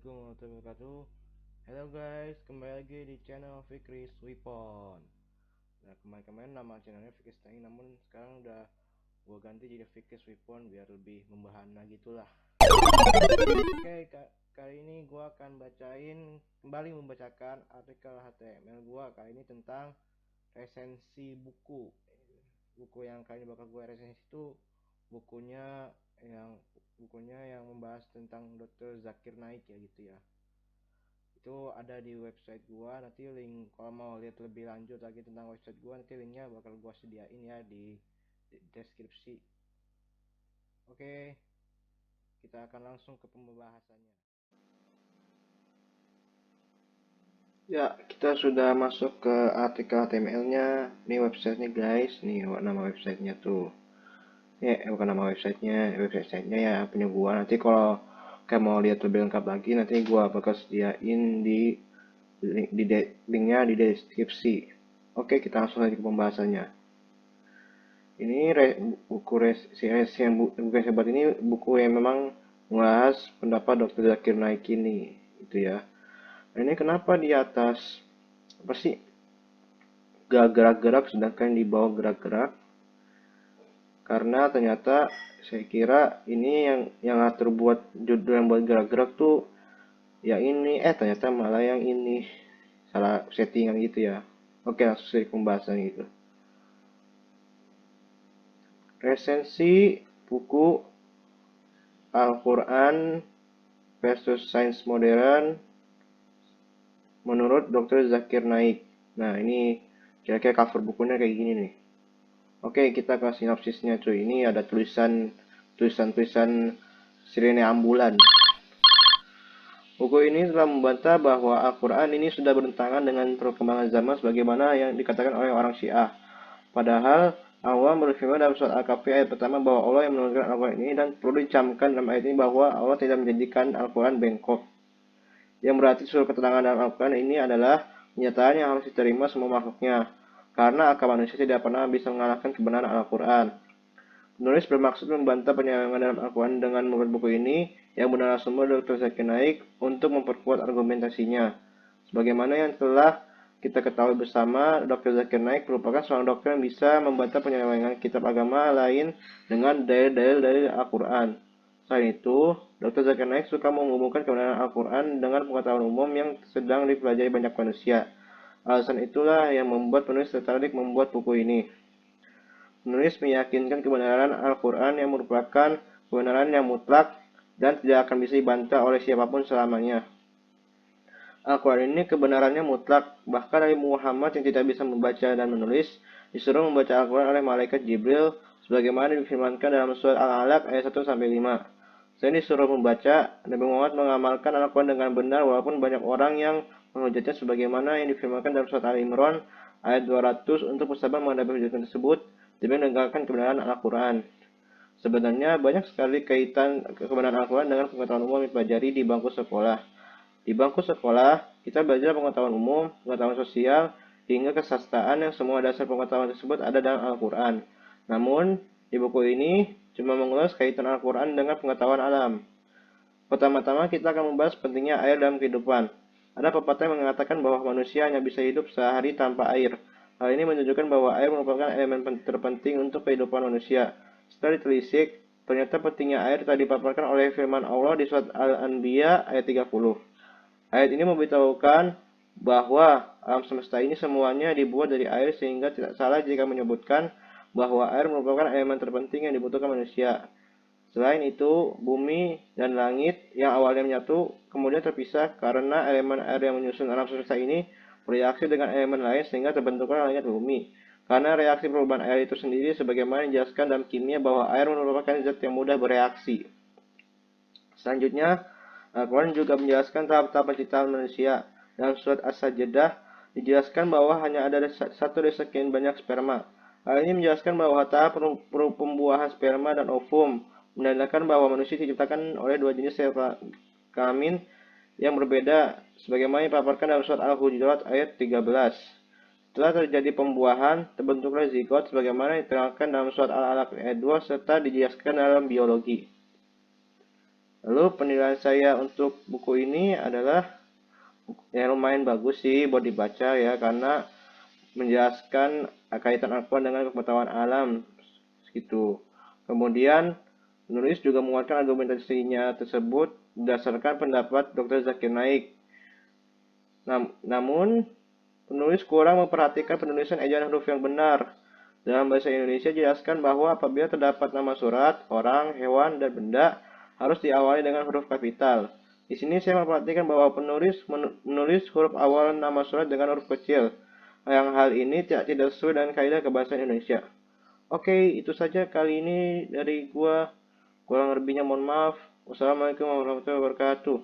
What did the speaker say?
Assalamualaikum warahmatullahi wabarakatuh. Hello guys, kembali lagi di channel Fikris Wipon. Nah, kemarin-kemarin nama channelnya Fikris Tangi, namun sekarang udah gua ganti jadi Fikris Wipon biar lebih membahana gitulah. Oke, kali ini gua akan kembali membacakan artikel HTML gua kali ini tentang resensi buku. Buku yang kali ini bakal gua resensi itu bukunya yang membahas tentang Dr. Zakir Naik ya gitu ya. Itu ada di website gua, nanti link kalau mau lihat lebih lanjut lagi tentang website gua, nanti linknya bakal gua sediain ya di deskripsi. Oke, kita akan langsung ke pembahasannya. Ya, kita sudah masuk ke artikel HTML-nya. Ini websitenya guys, nih nama websitenya tuh. Ya, bukan nama websitenya ya punya gua. Nanti kalau kayak mau lihat lebih lengkap lagi, nanti gua bakal sediain linknya di deskripsi. Oke, kita langsung aja ke pembahasannya. Ini buku hebat ini buku yang memang membahas pendapat Dr. Zakir Naik ini, gitu ya. Nah, ini kenapa di atas apa sih gak gerak-gerak sedangkan di bawah gerak-gerak? Karena ternyata saya kira ini yang atur buat judul yang buat gerak-gerak tuh ya ini, ternyata malah yang ini salah settingan gitu ya. Oke, langsung saja pembahasan gitu. Resensi buku Al-Quran versus Sains Modern menurut Dr. Zakir Naik. Nah, ini kira-kira cover bukunya kayak gini nih. Oke, kita ke sinopsisnya cuy. Ini ada tulisan sirene ambulan. Buku ini telah membantah bahwa Al-Quran ini sudah bertentangan dengan perkembangan zaman sebagaimana yang dikatakan oleh orang Syiah. Padahal Allah berfirman dalam surat Al-Kahfi ayat pertama bahwa Allah yang menurunkan Al-Quran ini, dan perlu dicamkan dalam ayat ini bahwa Allah tidak menjadikan Al-Quran bengkok. Yang berarti seluruh keterangan dalam Al-Quran ini adalah kenyataan yang harus diterima semua makhluknya, karena akal manusia tidak pernah bisa mengalahkan kebenaran Al-Quran. Penulis bermaksud membantah penyelewengan dalam Al-Quran dengan membuat buku ini yang bernarasumber Dr. Zakir Naik untuk memperkuat argumentasinya. Sebagaimana yang telah kita ketahui bersama, Dr. Zakir Naik merupakan seorang dokter yang bisa membantah penyelewengan kitab agama lain dengan dalil-dalil dari Al-Quran. Selain itu, Dr. Zakir Naik suka menghubungkan kebenaran Al-Quran dengan pengetahuan umum yang sedang dipelajari banyak manusia. Alasan itulah yang membuat penulis tertarik membuat buku ini. Penulis meyakinkan kebenaran Al-Quran yang merupakan kebenaran yang mutlak dan tidak akan bisa dibantah oleh siapapun selamanya. Al-Quran ini kebenarannya mutlak, bahkan Nabi Muhammad yang tidak bisa membaca dan menulis disuruh membaca Al-Quran oleh malaikat Jibril sebagaimana difirmankan dalam surat Al-Alaq ayat 1-5. Selain disuruh membaca, Nabi Muhammad mengamalkan Al-Quran dengan benar walaupun banyak orang yang menghujatnya sebagaimana yang difirmankan dalam surat Al-Imran ayat 200 untuk bersabar menghadapi hujatan tersebut demi menegakkan kebenaran Al-Quran. Sebenarnya banyak sekali kaitan kebenaran Al-Quran dengan pengetahuan umum yang dipelajari di bangku sekolah. Di bangku sekolah, kita belajar pengetahuan umum, pengetahuan sosial, hingga kesastraan yang semua dasar pengetahuan tersebut ada dalam Al-Quran. Namun, di buku ini cuma mengulas kaitan Al-Quran dengan pengetahuan alam. Pertama-tama kita akan membahas pentingnya air dalam kehidupan. Ada pepatah yang mengatakan bahwa manusia hanya bisa hidup sehari tanpa air. Hal ini menunjukkan bahwa air merupakan elemen terpenting untuk kehidupan manusia. Setelah ditelisik, ternyata pentingnya air telah dipaparkan oleh firman Allah di surat Al-Anbiya ayat 30. Ayat ini memberitahukan bahwa alam semesta ini semuanya dibuat dari air, sehingga tidak salah jika menyebutkan bahwa air merupakan elemen terpenting yang dibutuhkan manusia. Selain itu, bumi dan langit yang awalnya menyatu kemudian terpisah karena elemen air yang menyusun alam semesta ini bereaksi dengan elemen lain sehingga terbentuklah langit bumi. Karena reaksi perubahan air itu sendiri sebagaimana dijelaskan dalam kimia bahwa air merupakan zat yang mudah bereaksi. Selanjutnya, Al-Quran juga menjelaskan tahap-tahap penciptaan manusia. Dalam surat As-Sajdah dijelaskan bahwa hanya ada satu dari sekian banyak sperma. Hal ini menjelaskan bahwa tahap pembuahan sperma dan ovum menandakan bahwa manusia diciptakan oleh dua jenis sel kelamin yang berbeda, sebagaimana dipaparkan dalam surat Al-Hujurat ayat 13. Setelah terjadi pembuahan, terbentuklah zigot sebagaimana diterangkan dalam surat Al-Alaq ayat 2 serta dijelaskan dalam biologi. Lalu penilaian saya untuk buku ini adalah ya lumayan bagus sih buat dibaca ya, karena menjelaskan kaitan Al-Quran dengan pengetahuan alam gitu. Kemudian penulis juga menguatkan argumentasinya tersebut berdasarkan pendapat Dr. Zakir Naik. Namun penulis kurang memperhatikan penulisan ejaan huruf yang benar. Dalam bahasa Indonesia jelaskan bahwa apabila terdapat nama surat, orang, hewan, dan benda harus diawali dengan huruf kapital. Di sini saya memperhatikan bahwa penulis menulis huruf awal nama surat dengan huruf kecil. Yang hal ini tidak sesuai dengan kaidah kebahasaan Indonesia. Oke, itu saja kali ini dari gua. Kurang lebihnya mohon maaf. Wassalamualaikum warahmatullahi wabarakatuh.